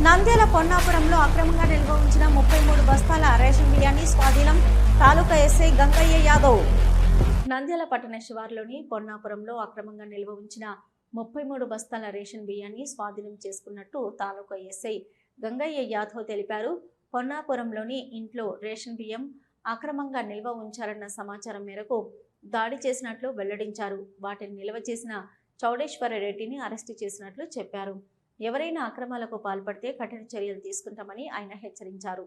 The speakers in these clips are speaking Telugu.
నంద్యాల పొన్నాపురంలో అక్రమంగా నిల్వ ఉంచిన 33 బస్తాల రేషన్ బియ్యాన్ని స్వాధీనం. తాలూకా ఎస్ఐ గంగయ్య యాదవ్. నంద్యాల పట్టణ శివారులోని పొన్నాపురంలో అక్రమంగా నిల్వ ఉంచిన 33 బస్తాల రేషన్ బియ్యాన్ని స్వాధీనం చేసుకున్నట్టు తాలూకా ఎస్ఐ గంగయ్య యాదవ్ తెలిపారు. పొన్నాపురంలోని ఇంట్లో రేషన్ బియ్యం అక్రమంగా నిల్వ ఉంచారన్న సమాచారం మేరకు దాడి చేసినట్లు వెల్లడించారు. వాటిని నిల్వ చేసిన చౌడేశ్వర రెడ్డిని అరెస్టు చేసినట్లు చెప్పారు. ఎవరైనా అక్రమాలకు పాల్పడితే కఠిన చర్యలు తీసుకుంటామని ఆయన హెచ్చరించారు.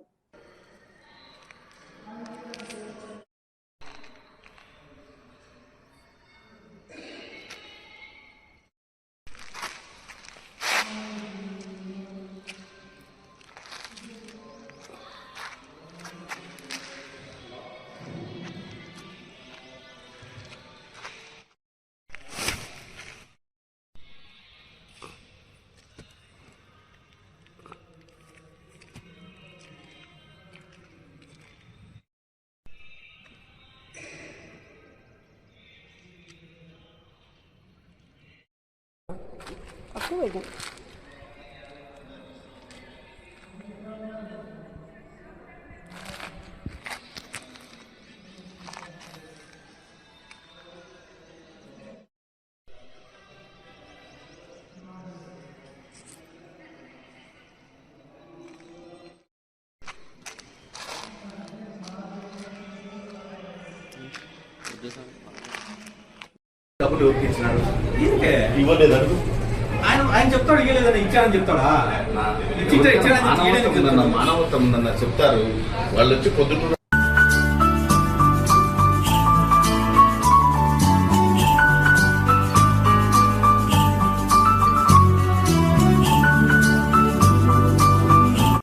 Aproveita. డబ్బులు ఇచ్చినాడు ఇవ్వలేదు అడుగు. ఆయన చెప్తాడు ఇవ్వలేదని ఇచ్చారని చెప్తాడా మానవత్వం ఉందన్న చెప్తారు వాళ్ళు వచ్చి పొద్దుట